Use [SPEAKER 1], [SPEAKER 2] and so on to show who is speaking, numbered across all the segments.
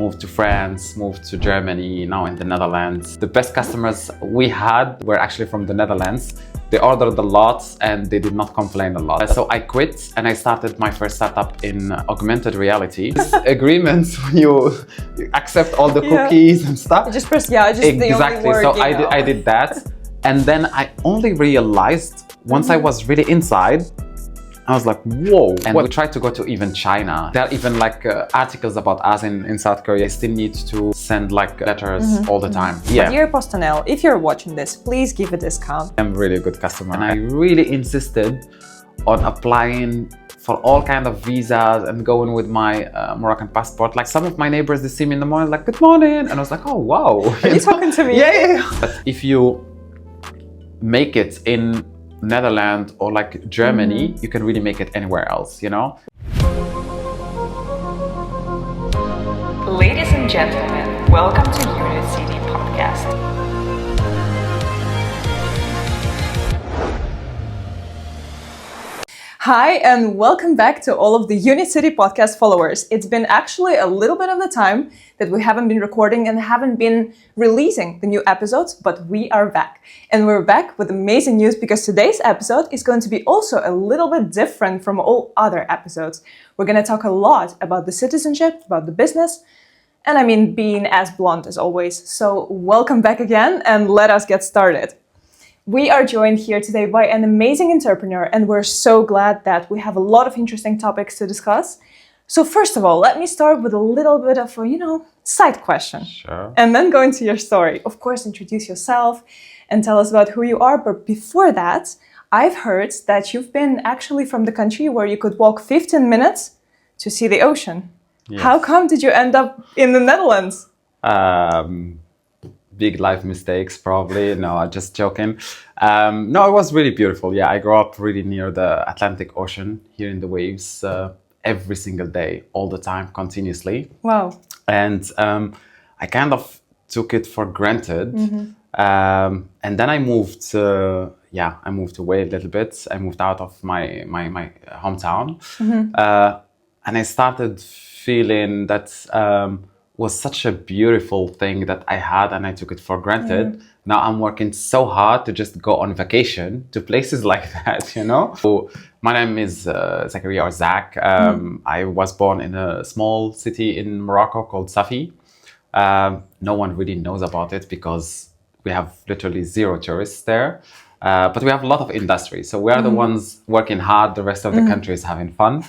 [SPEAKER 1] Moved to France, moved to Germany, now in the Netherlands. The best customers we had were actually from the Netherlands. They ordered a lot and they did not complain a lot. So I quit and I started my first startup in augmented reality. This agreement, when you accept all the cookies and stuff.
[SPEAKER 2] Just press, exactly.
[SPEAKER 1] The only word, so I did that. And then I only realized once I was really inside, I was like, whoa. And we tried to go to even China. There are even like articles about us in South Korea. I still need to send like letters all the time.
[SPEAKER 2] Yeah. Dear PostNL, if you're watching this, please give a discount.
[SPEAKER 1] I'm really a good customer. And I really insisted on applying for all kind of visas and going with my Moroccan passport. Like some of my neighbors, they see me in the morning like, good morning. And I was like, oh, wow.
[SPEAKER 2] Are you talking to me?
[SPEAKER 1] Yeah. But if you make it in Netherlands or like Germany, you can really make it anywhere else, you know?
[SPEAKER 3] Ladies and gentlemen, welcome to UnitCity podcast.
[SPEAKER 2] Hi, and welcome back to all of the UnitCity podcast followers. It's been actually a little bit of the time that we haven't been recording and haven't been releasing the new episodes, but we are back. And we're back with amazing news because today's episode is going to be also a little bit different from all other episodes. We're going to talk a lot about the citizenship, about the business, and I mean being as blunt as always. So welcome back again and let us get started. We are joined here today by an amazing entrepreneur, and we're so glad that we have a lot of interesting topics to discuss. So first of all, let me start with a little bit of a, side question.
[SPEAKER 1] Sure.
[SPEAKER 2] And then go into your story. Of course, introduce yourself and tell us about who you are. But before that, I've heard that you've been actually from the country where you could walk 15 minutes to see the ocean. Yes. How come did you end up in the Netherlands?
[SPEAKER 1] Big life mistakes, probably. No, I'm just joking. No, it was really beautiful. Yeah, I grew up really near the Atlantic Ocean, hearing the waves every single day, all the time, continuously.
[SPEAKER 2] Wow.
[SPEAKER 1] And I kind of took it for granted. And then I moved away a little bit. I moved out of my hometown. And I started feeling that was such a beautiful thing that I had, and I took it for granted. Now I'm working so hard to just go on vacation to places like that, you know? So my name is Zachariah or Zach. I was born in a small city in Morocco called Safi. No one really knows about it because we have literally zero tourists there. But we have a lot of industry. So we are the ones working hard. The rest of the country is having fun.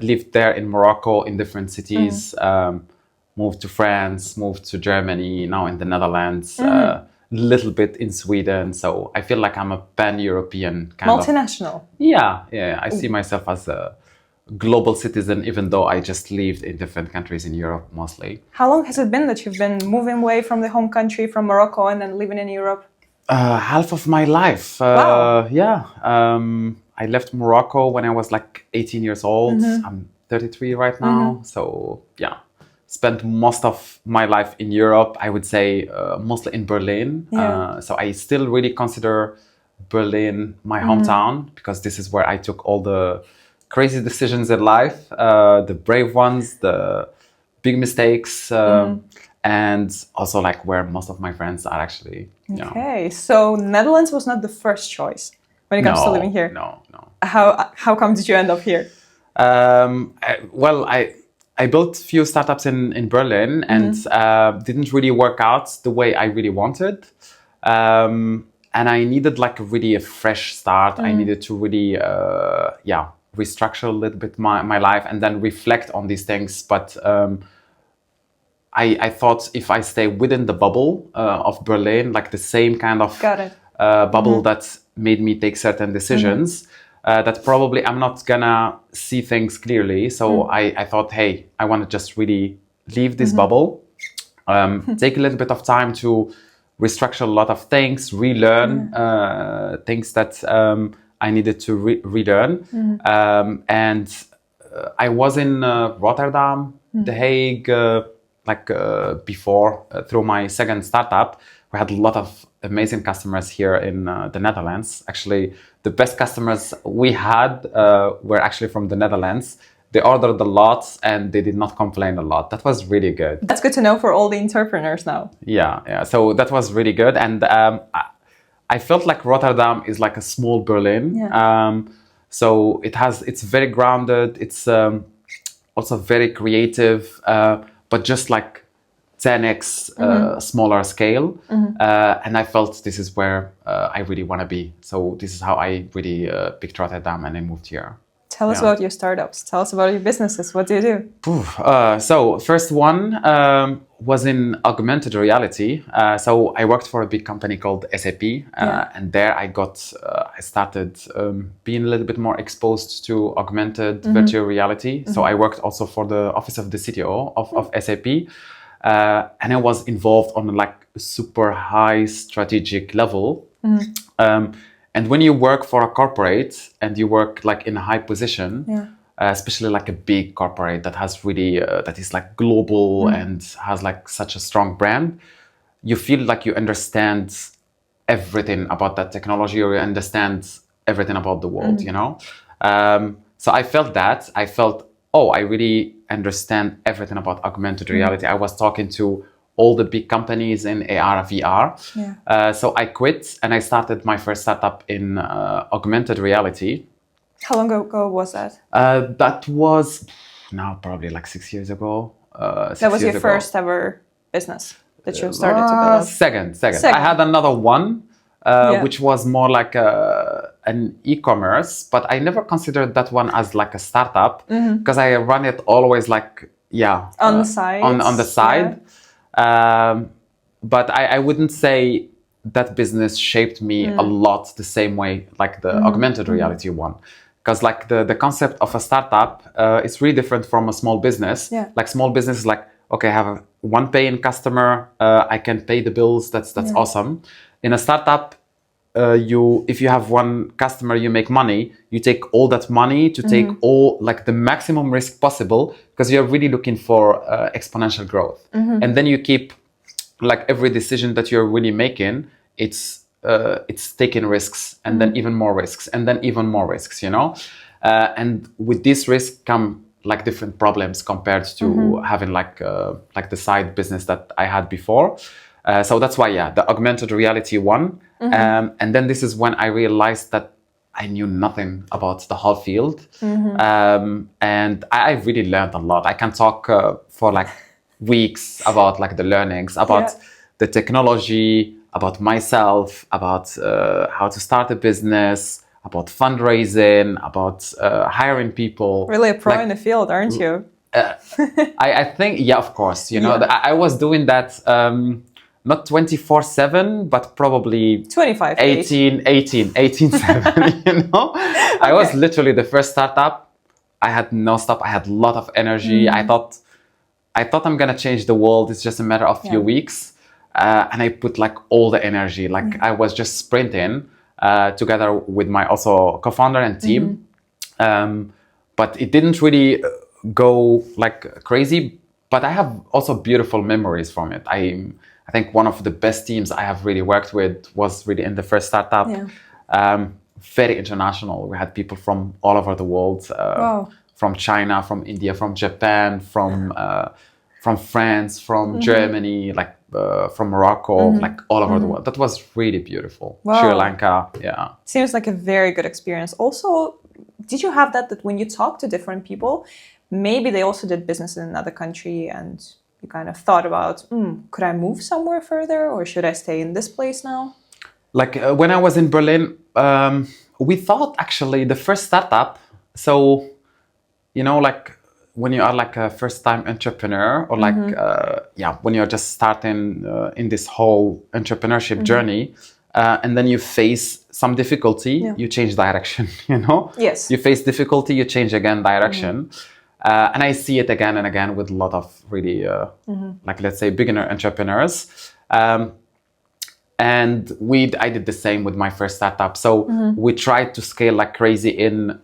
[SPEAKER 1] Lived there in Morocco in different cities. Moved to France, moved to Germany, now in the Netherlands, little bit in Sweden. So I feel like I'm a pan-European kind of...
[SPEAKER 2] Multinational.
[SPEAKER 1] Yeah. I see myself as a global citizen, even though I just lived in different countries in Europe mostly.
[SPEAKER 2] How long has it been that you've been moving away from the home country, from Morocco, and then living in Europe?
[SPEAKER 1] Half of my life.
[SPEAKER 2] Wow.
[SPEAKER 1] I left Morocco when I was like 18 years old. I'm 33 right now. So spent most of my life in Europe. I would say mostly in Berlin. So I still really consider Berlin my hometown because this is where I took all the crazy decisions in life, the brave ones, the big mistakes, and also like where most of my friends are actually.
[SPEAKER 2] Okay, so Netherlands was not the first choice when it comes to living here.
[SPEAKER 1] No.
[SPEAKER 2] How come did you end up here?
[SPEAKER 1] I built a few startups in Berlin and didn't really work out the way I really wanted. And I needed like really a fresh start. I needed to really, restructure a little bit my life and then reflect on these things. But I thought if I stay within the bubble of Berlin, like the same kind of bubble that made me take certain decisions, that probably I'm not gonna see things clearly. So I thought, hey, I want to just really leave this bubble, take a little bit of time to restructure a lot of things, relearn things that I needed to relearn. And I was in Rotterdam, The Hague, before, through my second startup. We had a lot of amazing customers here in the Netherlands. Actually, the best customers we had were actually from the Netherlands. they ordered a lot and they did not complain a lot. That was really good.
[SPEAKER 2] That's good to know for all the entrepreneurs now.
[SPEAKER 1] Yeah. So that was really good. And I felt like Rotterdam is like a small Berlin.
[SPEAKER 2] Yeah.
[SPEAKER 1] So it's very grounded. It's also very creative, but just like 10x smaller scale. And I felt this is where I really want to be. So this is how I really picked Rotterdam and I moved here.
[SPEAKER 2] Tell us about your startups. Tell us about your businesses. What do you do?
[SPEAKER 1] So first one was in augmented reality. So I worked for a big company called SAP, and there I started being a little bit more exposed to augmented virtual reality. So I worked also for the office of the CTO of SAP, and I was involved on like a super high strategic level. And when you work for a corporate and you work like in a high position, especially like a big corporate that has really, that is like global and has like such a strong brand, you feel like you understand everything about that technology, or you understand everything about the world, you know? So I felt that. I felt, I really understand everything about augmented reality. I was talking to all the big companies in AR, VR. So I quit and I started my first startup in augmented reality.
[SPEAKER 2] How long ago was that?
[SPEAKER 1] That was now probably like 6 years ago.
[SPEAKER 2] That was your first ever business that you started to build?
[SPEAKER 1] Second. I had another one, which was more like an e-commerce, but I never considered that one as like a startup because I run it always like,
[SPEAKER 2] on the side.
[SPEAKER 1] On the side. But I wouldn't say that business shaped me a lot the same way like the augmented reality one. Because like the concept of a startup is really different from a small business. Like small business is like, okay, I have one paying customer, I can pay the bills, that's awesome. In a startup, if you have one customer, you make money, you take all that money to take all like the maximum risk possible, because you're really looking for exponential growth. And then you keep like every decision that you're really making, it's taking risks, and then even more risks, and then even more risks, you know? And with this risk come like different problems compared to having like the side business that I had before. So that's why, the augmented reality one. And then this is when I realized that I knew nothing about the whole field. And I really learned a lot. I can talk for like weeks about like the learnings, about the technology, about myself, about how to start a business, about fundraising, about hiring people.
[SPEAKER 2] Really a pro in the field, aren't you?
[SPEAKER 1] I think, of course. You know, I was doing that not 24/7, but probably
[SPEAKER 2] 25,
[SPEAKER 1] 18/7, you know? I was literally the first startup. I had no stop. I had a lot of energy. I thought I'm going to change the world. It's just a matter of few weeks. And I put like all the energy, like I was just sprinting together with my also co-founder and team. But it didn't really go like crazy, but I have also beautiful memories from it. I think one of the best teams I have really worked with was really in the first startup. Very international. We had people from all over the world, from China, from India, from Japan, from France, from Germany, like from Morocco, like all over the world. That was really beautiful. Sri Lanka,
[SPEAKER 2] Seems like a very good experience. Also, did you have that when you talk to different people, maybe they also did business in another country and you kind of thought about, could I move somewhere further or should I stay in this place now?
[SPEAKER 1] Like when I was in Berlin, we thought actually the first startup. So, you know, like when you are like a first time entrepreneur or like, when you're just starting in this whole entrepreneurship journey, and then you face some difficulty, you change direction, you know?
[SPEAKER 2] Yes.
[SPEAKER 1] You face difficulty, you change again direction. And I see it again and again with a lot of really, like, let's say, beginner entrepreneurs. And I did the same with my first startup. So we tried to scale like crazy in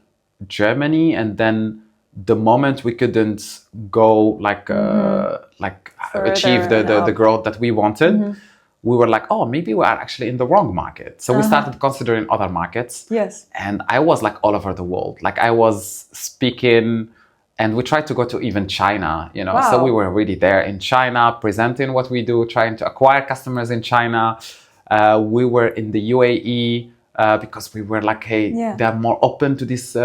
[SPEAKER 1] Germany. And then the moment we couldn't go like achieve the growth that we wanted, we were like, maybe we are actually in the wrong market. So we started considering other markets.
[SPEAKER 2] Yes.
[SPEAKER 1] And I was like all over the world. Like I was speaking And we tried to go to even China, you know.
[SPEAKER 2] Wow.
[SPEAKER 1] So we were really there in China, presenting what we do, trying to acquire customers in China. We were in the UAE because we were like, hey, they're more open to these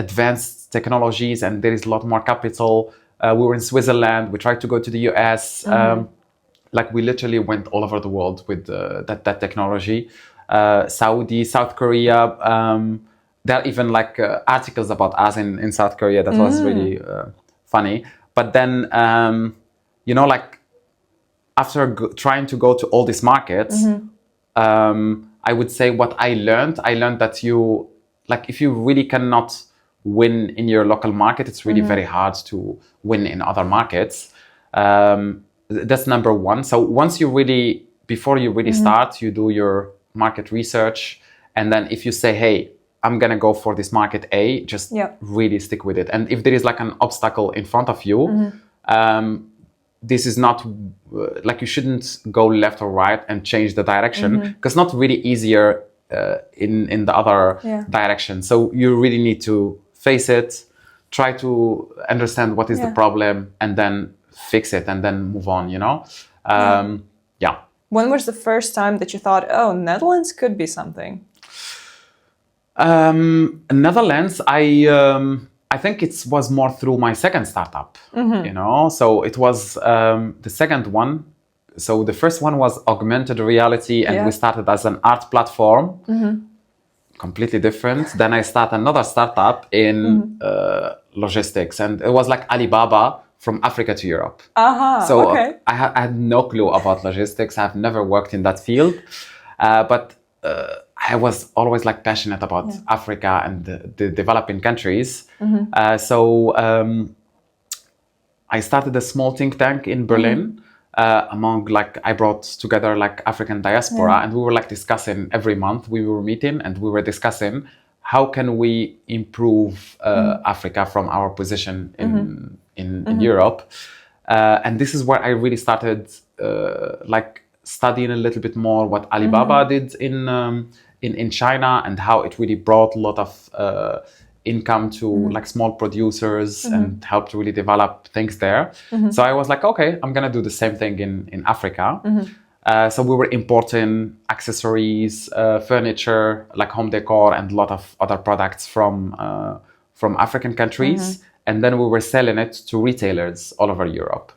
[SPEAKER 1] advanced technologies, and there is a lot more capital. We were in Switzerland. We tried to go to the US. Like we literally went all over the world with that technology. Saudi, South Korea. There are even like articles about us in South Korea. That was really funny. But then, you know, like after trying to go to all these markets, I would say what I learned that you, like if you really cannot win in your local market, it's really very hard to win in other markets. That's number one. So before you really start, you do your market research. And then if you say, hey, I'm going to go for this market A, just really stick with it. And if there is like an obstacle in front of you, this is not like you shouldn't go left or right and change the direction, because it's not really easier in the other direction. So you really need to face it, try to understand what is the problem, and then fix it and then move on, you know?
[SPEAKER 2] When was the first time that you thought, oh, Netherlands could be something?
[SPEAKER 1] Netherlands, I think it was more through my second startup, you know? So it was the second one. So the first one was augmented reality, and we started as an art platform, completely different. Then I started another startup in logistics, and it was like Alibaba from Africa to Europe. So I had no clue about logistics. I've never worked in that field, but I was always like passionate about Africa and the developing countries. So I started a small think tank in Berlin I brought together like African diaspora, and we were like discussing every month. We were meeting and we were discussing how can we improve Africa from our position in Europe. And this is where I really started like studying a little bit more what Alibaba did in China, and how it really brought a lot of income to like small producers and helped really develop things there. So I was like, okay, I'm gonna do the same thing in Africa. So we were importing accessories, furniture, like home decor, and a lot of other products from African countries. And then we were selling it to retailers all over Europe.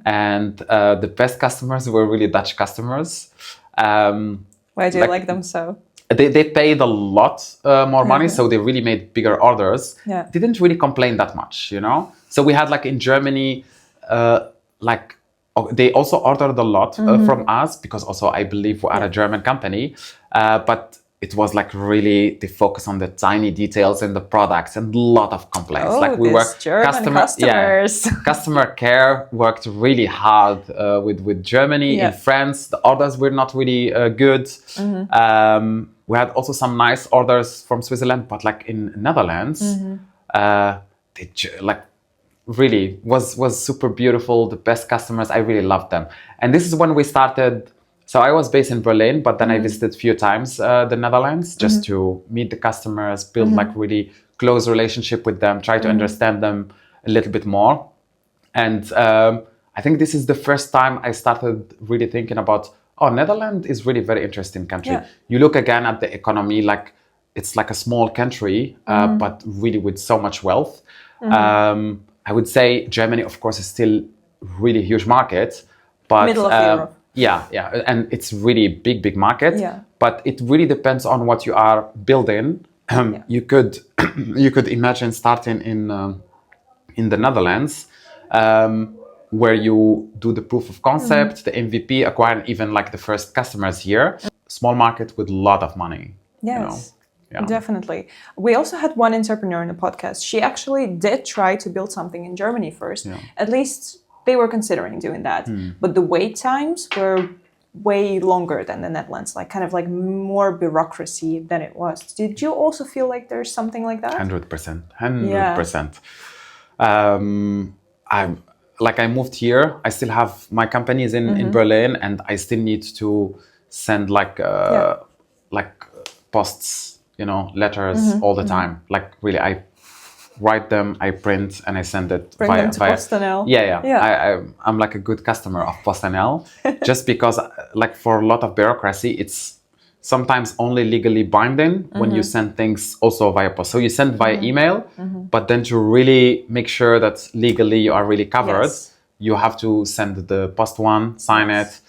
[SPEAKER 1] And the best customers were really Dutch customers.
[SPEAKER 2] Why do you like them so?
[SPEAKER 1] They paid a lot more money, so they really made bigger orders. Didn't really complain that much, you know? So we had like in Germany, like they also ordered a lot from us, because also I believe we are a German company, but it was like really the focus on the tiny details in the products and a lot of complaints.
[SPEAKER 2] Like we were customers.
[SPEAKER 1] Customer care worked really hard with Germany. In France, the orders were not really good. We had also some nice orders from Switzerland, but like in Netherlands, they like really was super beautiful. The best customers, I really loved them. And this is when we started. So I was based in Berlin, but then I visited a few times the Netherlands just to meet the customers, build like really close relationship with them, try to understand them a little bit more. And I think this is the first time I started really thinking about, oh, Netherlands is really very interesting country. You look again at the economy, like it's like a small country, but really with so much wealth. I would say Germany, of course, is still really huge market, but
[SPEAKER 2] middle of Europe.
[SPEAKER 1] Yeah, and it's really big market. But it really depends on what you are building. You could imagine starting in the Netherlands, where you do the proof of concept, the MVP, acquire even like the first customers here. Small market with a lot of money.
[SPEAKER 2] Yes. You know? Definitely. We also had one entrepreneur in the podcast. She actually did try to build something in Germany first. At least they were considering doing that. But the wait times were way longer than the Netherlands, like kind of like more bureaucracy than it was. Did you also feel like there's something like that?
[SPEAKER 1] 100%. I moved here. I still have my companies in Berlin, and I still need to send like posts, you know, letters all the time. Like really, write them, I print, and I send it
[SPEAKER 2] Bring them to PostNL.
[SPEAKER 1] Yeah. I'm like a good customer of PostNL, just because like for a lot of bureaucracy, it's sometimes only legally binding when you send things also via post. So you send via email, but then to really make sure that legally you are really covered, you have to send the post one, sign it.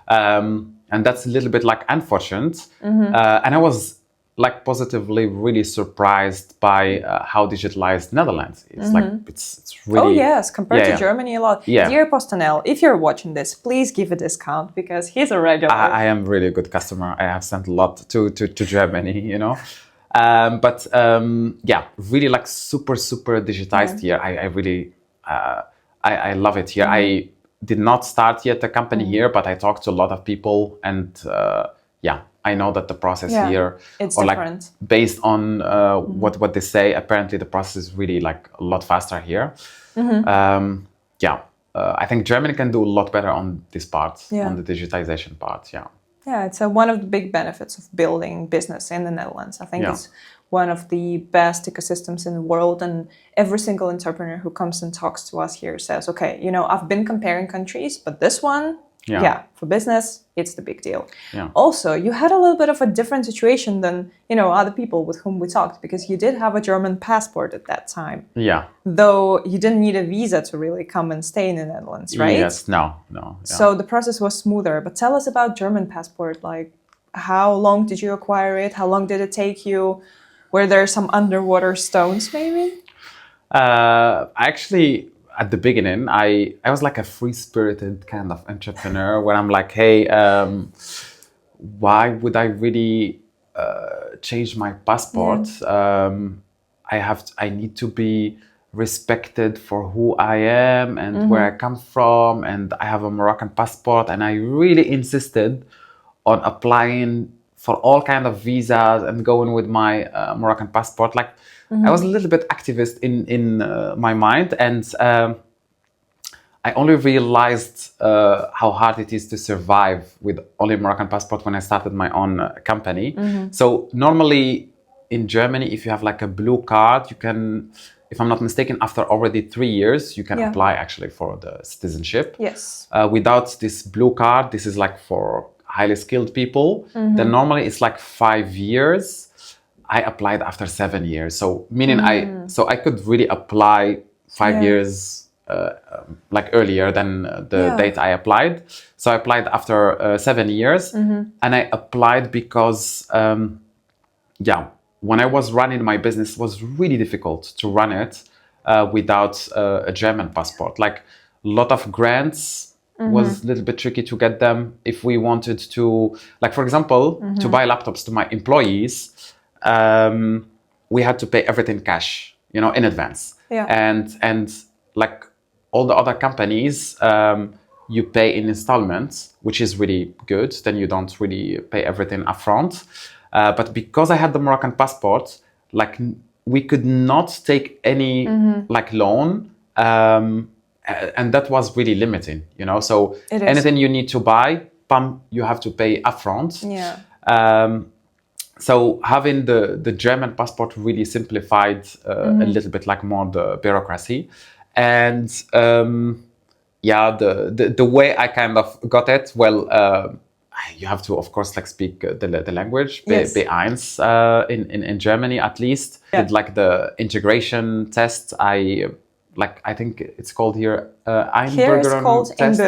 [SPEAKER 1] And that's a little bit like unfortunate. And I was like positively really surprised by how digitalized Netherlands. It's like, it's really...
[SPEAKER 2] Oh yes, compared to Germany a lot.
[SPEAKER 1] Yeah.
[SPEAKER 2] Dear PostNL, if you're watching this, please give a discount because he's a regular.
[SPEAKER 1] I am really a good customer. I have sent a lot to Germany, you know. Really like super digitized here. I really, I love it here. I did not start yet a company here, but I talked to a lot of people, and I know that the process here,
[SPEAKER 2] it's
[SPEAKER 1] or
[SPEAKER 2] different.
[SPEAKER 1] like based on what they say, apparently the process is really like a lot faster here. I think Germany can do a lot better on this part, on the digitization part.
[SPEAKER 2] Yeah, it's one of the big benefits of building business in the Netherlands. I think it's one of the best ecosystems in the world, and every single entrepreneur who comes and talks to us here says, okay, you know, I've been comparing countries, but this one, for business, it's the big deal. Also, you had a little bit of a different situation than, you know, other people with whom we talked, because you did have a German passport at that time. Though you didn't need a visa to really come and stay in the Netherlands, right?
[SPEAKER 1] Yes, no.
[SPEAKER 2] So the process was smoother. But tell us about German passport. Like, how long did you acquire it? How long did it take you? Were there some underwater stones, maybe?
[SPEAKER 1] Actually, at the beginning, I was like a free-spirited kind of entrepreneur where I'm like, hey, why would I really change my passport? I need to be respected for who I am and where I come from, and I have a Moroccan passport, and I really insisted on applying for all kind of visas and going with my Moroccan passport. Like, I was a little bit activist in my mind, and I only realized how hard it is to survive with only Moroccan passport when I started my own company. So normally in Germany, if you have like a blue card, you can, if I'm not mistaken, after already 3 years, you can apply actually for the citizenship.
[SPEAKER 2] Yes.
[SPEAKER 1] Without this blue card, this is like for highly skilled people, then normally it's like 5 years. I applied after 7 years. So meaning I could really apply 5 years like earlier than the date I applied. So I applied after 7 years, and I applied because, when I was running my business, it was really difficult to run it without a German passport. Like, a lot of grants was a little bit tricky to get them. If we wanted to, like, for example, to buy laptops to my employees, we had to pay everything cash, you know, in advance. And like all the other companies, you pay in installments, which is really good. Then you don't really pay everything upfront. But because I had the Moroccan passport, like, we could not take any like loan. And that was really limiting, you know. So anything you need to buy, you have to pay upfront. So having the German passport really simplified a little bit like more the bureaucracy. And the way I kind of got it, well, you have to, of course, like speak the language, B1 in Germany at least. Did like the integration test. I think it's called here
[SPEAKER 2] here it's called
[SPEAKER 1] test.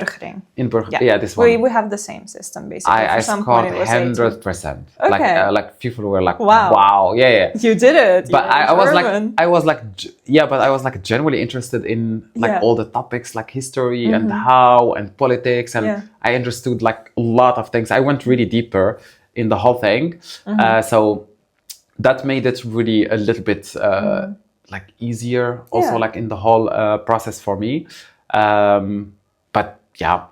[SPEAKER 2] Inburgering.
[SPEAKER 1] This one.
[SPEAKER 2] We have the same system basically.
[SPEAKER 1] I scored 100%.
[SPEAKER 2] Okay.
[SPEAKER 1] Like people were like, wow,
[SPEAKER 2] you did it.
[SPEAKER 1] But I was like genuinely interested in like all the topics like history and how and politics, and I understood like a lot of things. I went really deeper in the whole thing, so that made it really a little bit like easier also like in the whole process for me. But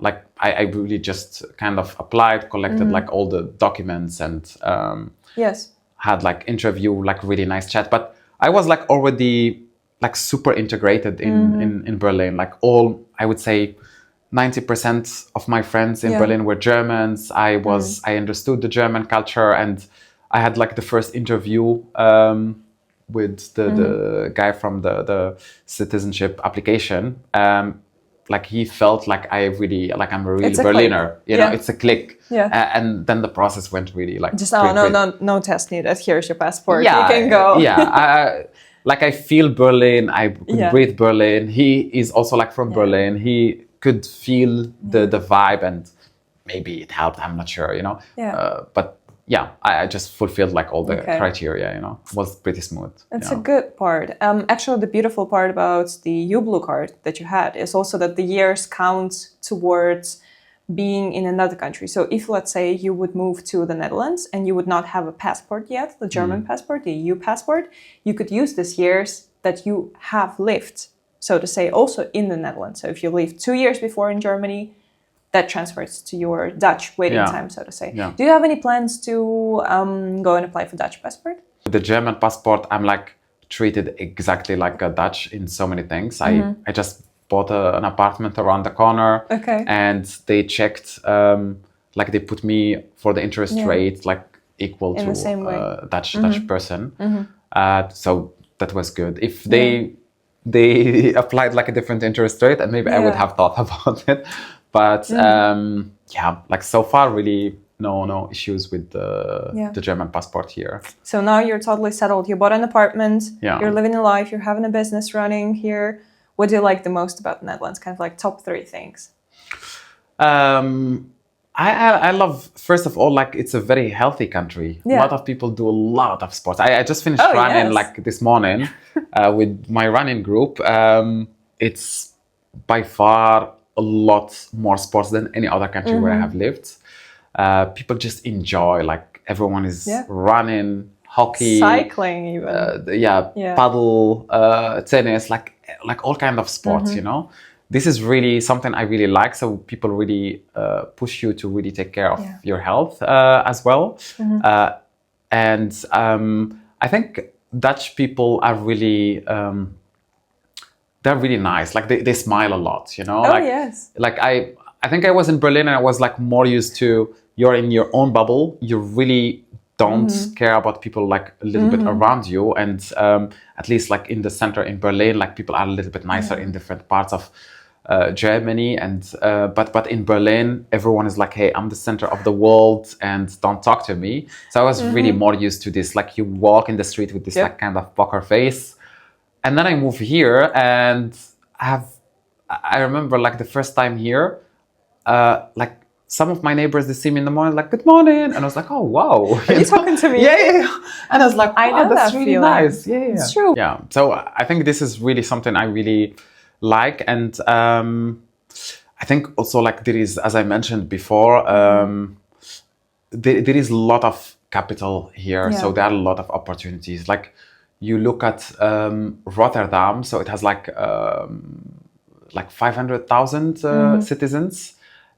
[SPEAKER 1] like I really just kind of applied, collected like all the documents, and had like interview, like really nice chat. But I was like already like super integrated in Berlin. Like I would say 90% of my friends in Berlin were Germans. I understood the German culture, and I had like the first interview with the guy from the citizenship application, like he felt like I'm a really
[SPEAKER 2] It's a
[SPEAKER 1] Berliner.
[SPEAKER 2] click.
[SPEAKER 1] You know,
[SPEAKER 2] Yeah.
[SPEAKER 1] it's a click.
[SPEAKER 2] Yeah.
[SPEAKER 1] And then the process went really like
[SPEAKER 2] Just no test needed. Here's your passport.
[SPEAKER 1] yeah,
[SPEAKER 2] you can go.
[SPEAKER 1] I feel Berlin. I could
[SPEAKER 2] Yeah.
[SPEAKER 1] breathe Berlin. He is also like from
[SPEAKER 2] Yeah.
[SPEAKER 1] Berlin. He could feel the vibe, and maybe it helped. I'm not sure, you know.
[SPEAKER 2] Yeah.
[SPEAKER 1] But yeah, I just fulfilled like all the
[SPEAKER 2] Okay.
[SPEAKER 1] criteria. You know, it was pretty smooth.
[SPEAKER 2] It's
[SPEAKER 1] you
[SPEAKER 2] a
[SPEAKER 1] know.
[SPEAKER 2] good part. Actually, the beautiful part about the UBLU card that you had is also that the years count towards being in another country. So if, let's say, you would move to the Netherlands and you would not have a passport yet, the German passport, the EU passport, you could use these years that you have lived, so to say, also in the Netherlands. So if you lived 2 years before in Germany, that transfers to your Dutch waiting
[SPEAKER 1] Yeah.
[SPEAKER 2] time, so to say.
[SPEAKER 1] Yeah.
[SPEAKER 2] Do you have any plans to go and apply for Dutch passport?
[SPEAKER 1] The German passport, I'm like treated exactly like a Dutch in so many things. I just bought an apartment around the corner,
[SPEAKER 2] Okay.
[SPEAKER 1] and they checked, like they put me for the interest rate like equal
[SPEAKER 2] In
[SPEAKER 1] to
[SPEAKER 2] the same way.
[SPEAKER 1] Dutch person. So that was good. If they applied like a different interest rate, and maybe I would
[SPEAKER 2] Yeah.
[SPEAKER 1] have thought about it. But yeah, like so far, really no issues with the German passport here.
[SPEAKER 2] So now you're totally settled. You bought an apartment.
[SPEAKER 1] Yeah.
[SPEAKER 2] You're living a life. You're having a business running here. What do you like the most about the Netherlands? Kind of like top 3 things.
[SPEAKER 1] I love, first of all, like it's a very healthy country.
[SPEAKER 2] Yeah.
[SPEAKER 1] A lot of people do a lot of sports. I just finished
[SPEAKER 2] Oh,
[SPEAKER 1] running
[SPEAKER 2] yes.
[SPEAKER 1] like this morning with my running group. It's by far a lot more sports than any other country where I have lived. People just enjoy, like everyone is running, hockey,
[SPEAKER 2] Cycling even.
[SPEAKER 1] paddle, tennis, like all kind of sports, you know. This is really something I really like. So people really push you to really take care of your health as well. And I think Dutch people are really, they're really nice. Like they smile a lot, you know.
[SPEAKER 2] Oh,
[SPEAKER 1] like,
[SPEAKER 2] yes.
[SPEAKER 1] Like I think I was in Berlin and I was like more used to, you're in your own bubble. You really don't care about people like a little bit around you. And at least like in the center in Berlin, like people are a little bit nicer in different parts of Germany. And but in Berlin, everyone is like, hey, I'm the center of the world and don't talk to me. So I was really more used to this. Like you walk in the street with this like kind of poker face. And then I moved here and I remember like the first time here, like some of my neighbors, they see me in the morning, like, good morning. And I was like, oh, wow.
[SPEAKER 2] Are you talking to me?
[SPEAKER 1] Yeah. And I was like,
[SPEAKER 2] I
[SPEAKER 1] wow,
[SPEAKER 2] know
[SPEAKER 1] that's
[SPEAKER 2] that
[SPEAKER 1] really
[SPEAKER 2] feeling.
[SPEAKER 1] nice. Yeah.
[SPEAKER 2] It's true.
[SPEAKER 1] Yeah. So I think this is really something I really like. And I think also like there is, as I mentioned before, there is a lot of capital here.
[SPEAKER 2] Yeah.
[SPEAKER 1] So there are a lot of opportunities. Like you look at Rotterdam, so it has like 500,000 citizens,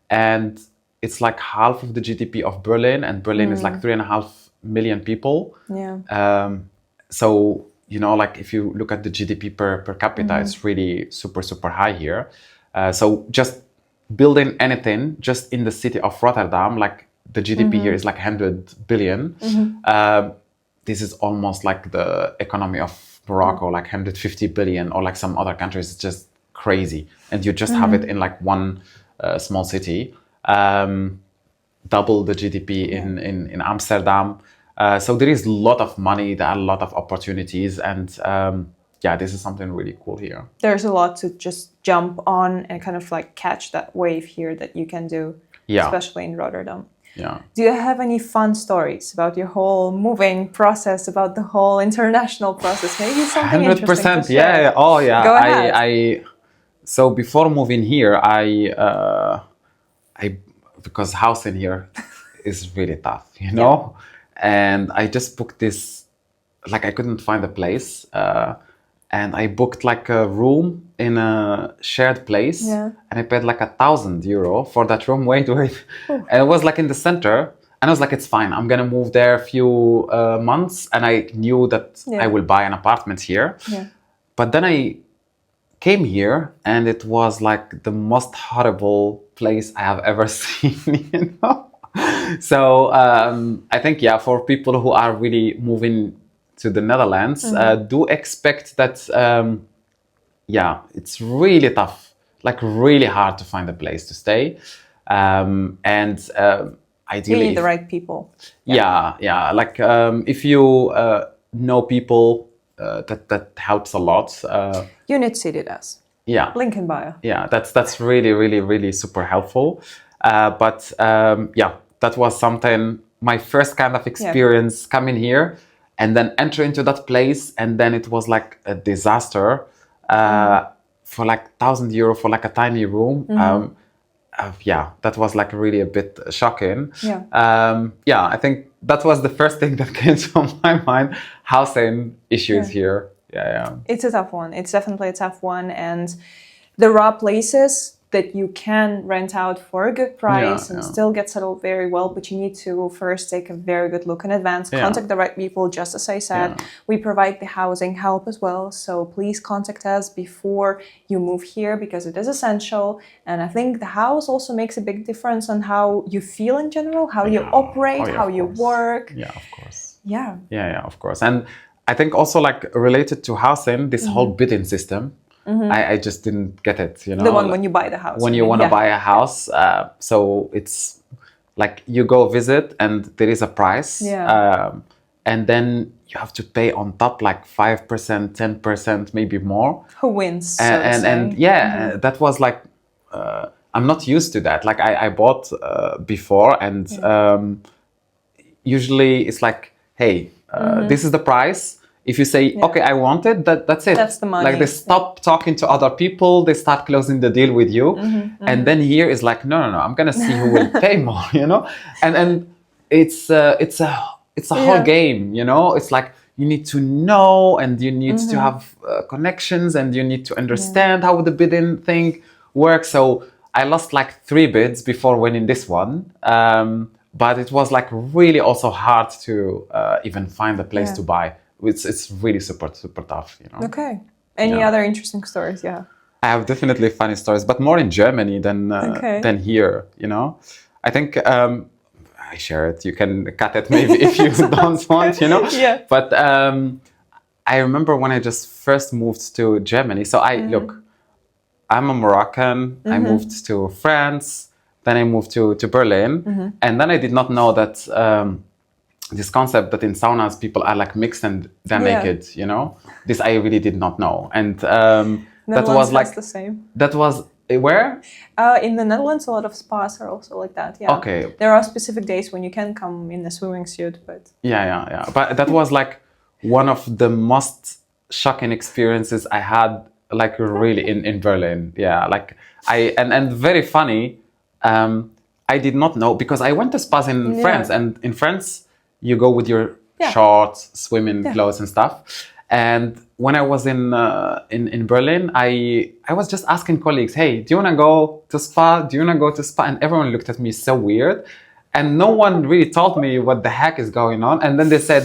[SPEAKER 1] and it's like half of the GDP of Berlin, and Berlin is like 3.5 million people.
[SPEAKER 2] Yeah.
[SPEAKER 1] So, you know, like if you look at the GDP per capita, it's really super high here. So just building anything just in the city of Rotterdam, like the GDP here is like 100 billion. This is almost like the economy of Morocco, like 150 billion, or like some other countries. It's just crazy. And you just have it in like one small city. Double the GDP in Amsterdam. So there is a lot of money, there are a lot of opportunities, and this is something really cool here.
[SPEAKER 2] There's a lot to just jump on and kind of like catch that wave here that you can do, especially in Rotterdam.
[SPEAKER 1] Yeah.
[SPEAKER 2] Do you have any fun stories about your whole moving process, about the whole international process? Maybe something
[SPEAKER 1] 100%,
[SPEAKER 2] interesting to share.
[SPEAKER 1] yeah. Oh, yeah.
[SPEAKER 2] Go ahead.
[SPEAKER 1] So before moving here, I because housing here is really tough, you know? And I just booked this, like I couldn't find a place. And I booked like a room in a shared place.
[SPEAKER 2] Yeah.
[SPEAKER 1] And I paid like €1,000 for that room. Wait. And it was like in the center. And I was like, it's fine. I'm going to move there a few months. And I knew that I will buy an apartment here.
[SPEAKER 2] Yeah.
[SPEAKER 1] But then I came here and it was like the most horrible place I have ever seen, you know? So I think, for people who are really moving to the Netherlands, do expect that, it's really tough, like really hard to find a place to stay. And ideally,
[SPEAKER 2] You need the right people.
[SPEAKER 1] like if you know people, that helps a lot.
[SPEAKER 2] UnitCity does.
[SPEAKER 1] Yeah,
[SPEAKER 2] Link in bio.
[SPEAKER 1] yeah, that's really, really, really super helpful. But that was something, my first kind of experience coming here, and then enter into that place, and then it was like a disaster. For like €1,000 for like a tiny room. That was like really a bit shocking. I think that was the first thing that came to my mind. Housing issues here.
[SPEAKER 2] It's a tough one. It's definitely a tough one. And there are places that you can rent out for a good price and still get settled very well, but you need to first take a very good look in advance, contact the right people, just as I said. We provide the housing help as well, so please contact us before you move here because it is essential. And I think the house also makes a big difference on how you feel in general, how you operate, how you work.
[SPEAKER 1] Yeah, of course.
[SPEAKER 2] Yeah,
[SPEAKER 1] Of course. And I think also like related to housing, this whole bidding system, I just didn't get it, you know.
[SPEAKER 2] The one when you buy the house.
[SPEAKER 1] When you want to buy a house, so it's like you go visit and there is a price, and then you have to pay on top like 5%, 10%, maybe more.
[SPEAKER 2] Who wins?
[SPEAKER 1] That was like I'm not used to that. Like I bought before, and usually it's like, hey, this is the price. If you say, okay, I want it, that's it.
[SPEAKER 2] That's the money.
[SPEAKER 1] Like they stop talking to other people, they start closing the deal with you. And then here is like, no, I'm gonna see who will pay more, you know? And it's a whole game, you know? It's like you need to know, and you need to have connections, and you need to understand how the bidding thing works. So I lost like 3 bids before winning this one. But it was like really also hard to even find a place to buy. It's really super tough, you know.
[SPEAKER 2] Okay. Any other interesting stories? Yeah.
[SPEAKER 1] I have definitely funny stories, but more in Germany than here, you know. I think I share it. You can cut it maybe if you don't want, you know. But I remember when I just first moved to Germany. So look, I'm a Moroccan. I moved to France. Then I moved to Berlin, and then I did not know that. This concept that in saunas people are like mixed and they're naked, you know, this I really did not know. And that was like
[SPEAKER 2] the same.
[SPEAKER 1] That was where?
[SPEAKER 2] In the Netherlands, a lot of spas are also like that. Yeah.
[SPEAKER 1] Okay.
[SPEAKER 2] There are specific days when you can come in a swimming suit, but
[SPEAKER 1] But that was like one of the most shocking experiences I had, like really in Berlin. Yeah, like and very funny. I did not know because I went to spas in France, and in France. You go with your shorts, swimming clothes and stuff. And when I was in Berlin, I was just asking colleagues, hey, do you want to go to spa? Do you want to go to spa? And everyone looked at me so weird. And no one really told me what the heck is going on. And then they said,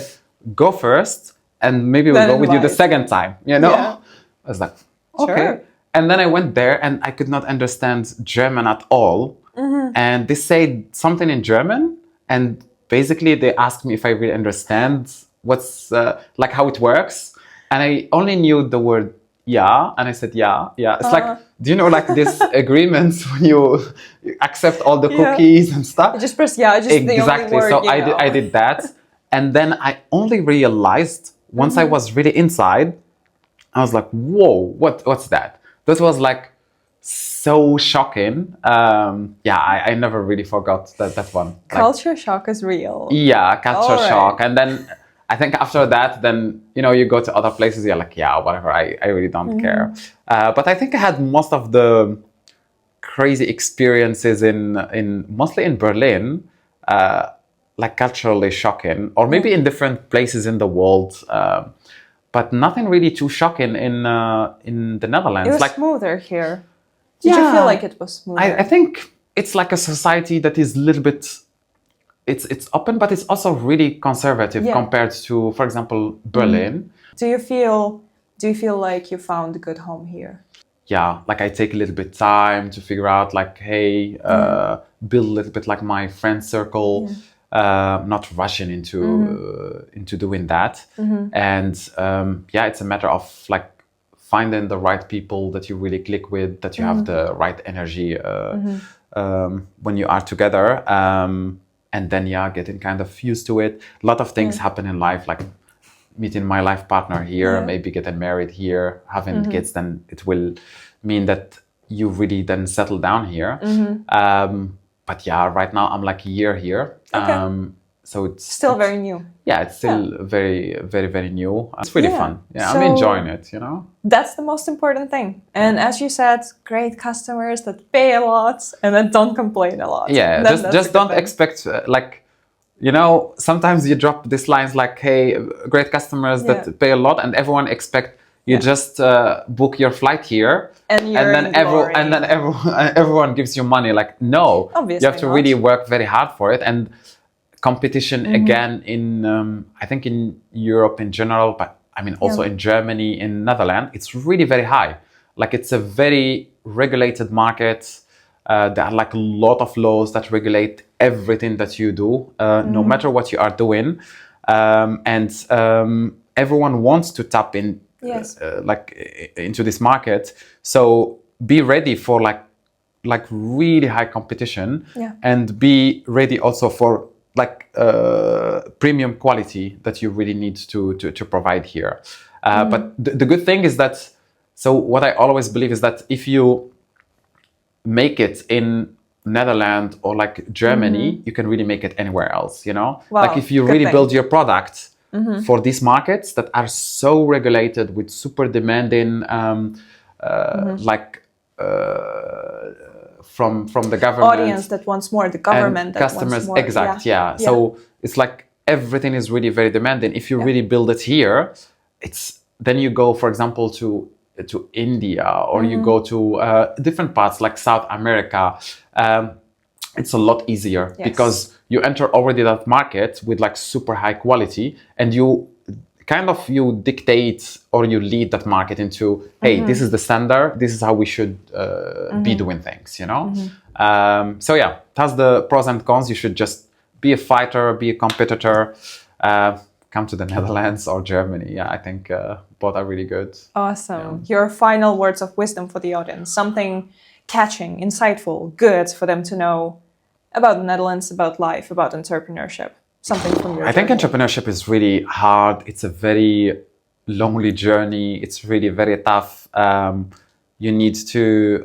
[SPEAKER 1] go first, and maybe we'll go with you the second time, you know? I was like, okay. Sure. And then I went there and I could not understand German at all. And they said something in German, and basically, they asked me if I really understand what's like how it works, and I only knew the word "yeah," and I said "yeah." It's like, do you know like this agreements when you accept all the cookies and stuff?
[SPEAKER 2] You just press "yeah." Just
[SPEAKER 1] exactly.
[SPEAKER 2] The only word,
[SPEAKER 1] So I did that, and then I only realized once I was really inside, I was like, "Whoa, what's that?" That was like so shocking. I never really forgot that one.
[SPEAKER 2] Culture shock is real.
[SPEAKER 1] Yeah, culture shock. And then I think after that, then, you know, you go to other places, you're like, yeah, whatever, I really don't care. But I think I had most of the crazy experiences mostly in Berlin, like culturally shocking, or maybe in different places in the world. But nothing really too shocking in the Netherlands.
[SPEAKER 2] It was smoother here. Did you feel like it was smoother?
[SPEAKER 1] I think it's like a society that is a little bit, it's open, but it's also really conservative compared to, for example, Berlin.
[SPEAKER 2] Do you feel like you found a good home here?
[SPEAKER 1] Yeah, like I take a little bit time to figure out like, hey, build a little bit like my friend circle. not rushing into doing that. And it's a matter of like finding the right people that you really click with, that you have the right energy when you are together, and then getting kind of used to it. A lot of things happen in life, like meeting my life partner here, maybe getting married here, having kids, then it will mean that you really then settle down here. But right now I'm like a year here. So it's
[SPEAKER 2] still very new.
[SPEAKER 1] Yeah, it's still very, very, very new. It's really fun. Yeah,
[SPEAKER 2] so
[SPEAKER 1] I'm enjoying it,
[SPEAKER 2] That's the most important thing. And as you said, great customers that pay a lot and then don't complain a lot.
[SPEAKER 1] Yeah, just don't expect sometimes you drop these lines like, hey, great customers that pay a lot, and everyone expect you just book your flight here, and then everyone gives you money. Like, no,
[SPEAKER 2] obviously
[SPEAKER 1] you have to really work very hard for it. And competition again in I think in Europe in general, but I mean also in Germany, in Netherlands, it's really very high. Like, it's a very regulated market. There are like a lot of laws that regulate everything that you do, no matter what you are doing, and everyone wants to tap in into this market. So be ready for like really high competition, and be ready also for like premium quality that you really need to provide here. But the good thing is that, so what I always believe is that if you make it in Netherlands or like Germany, you can really make it anywhere else, Wow, like if you really build your product for these markets that are so regulated with super demanding from the government,
[SPEAKER 2] audience that wants more, the government that
[SPEAKER 1] customers
[SPEAKER 2] wants more.
[SPEAKER 1] So it's like everything is really very demanding. If you really build it here, then you go, for example, to India, or you go to different parts like South America. It's a lot easier because you enter already that market with like super high quality, and you dictate or you lead that market into, hey, this is the standard, this is how we should be doing things, So it has the pros and cons. You should just be a fighter, be a competitor, come to the Netherlands or Germany. I think both are really good.
[SPEAKER 2] Awesome. Your final words of wisdom for the audience, something catching, insightful, good for them to know about the Netherlands, about life, about entrepreneurship. Something from your
[SPEAKER 1] I think entrepreneurship is really hard. It's a very lonely journey. It's really very tough. You need to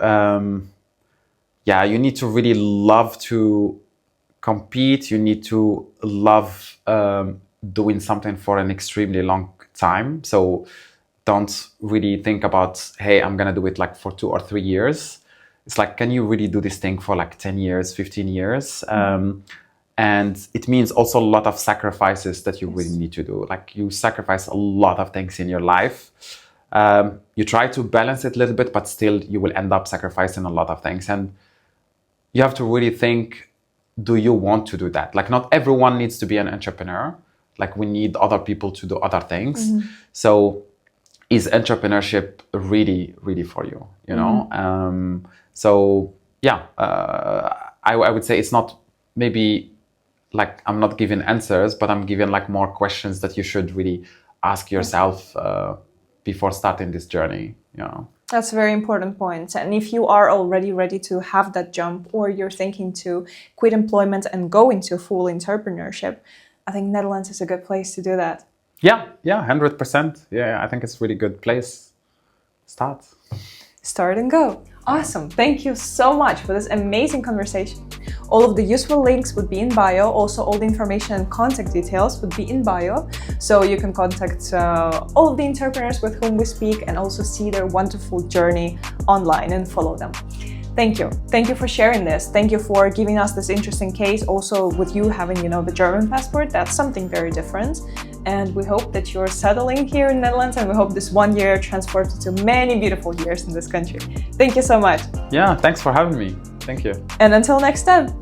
[SPEAKER 1] really love to compete. You need to love doing something for an extremely long time. So don't really think about, hey, I'm gonna do it like for 2 or 3 years. It's like, can you really do this thing for like 10 years, 15 years? And it means also a lot of sacrifices that you really need to do. Like, you sacrifice a lot of things in your life. You try to balance it a little bit, but still you will end up sacrificing a lot of things. And you have to really think, do you want to do that? Like, not everyone needs to be an entrepreneur. Like, we need other people to do other things. So is entrepreneurship really, really for you, I would say it's not maybe like I'm not giving answers, but I'm giving like more questions that you should really ask yourself before starting this journey,
[SPEAKER 2] That's a very important point. And if you are already ready to have that jump, or you're thinking to quit employment and go into full entrepreneurship, I think Netherlands is a good place to do that.
[SPEAKER 1] Yeah, 100%. Yeah, I think it's a really good place.
[SPEAKER 2] Start and go. Awesome. Thank you so much for this amazing conversation. All of the useful links would be in bio. Also, all the information and contact details would be in bio. So you can contact all of the entrepreneurs with whom we speak, and also see their wonderful journey online and follow them. Thank you. Thank you for sharing this. Thank you for giving us this interesting case. Also, with you having, the German passport, that's something very different. And we hope that you're settling here in Netherlands, and we hope this 1 year transforms into many beautiful years in this country. Thank you so much.
[SPEAKER 1] Yeah, thanks for having me. Thank you.
[SPEAKER 2] And until next time.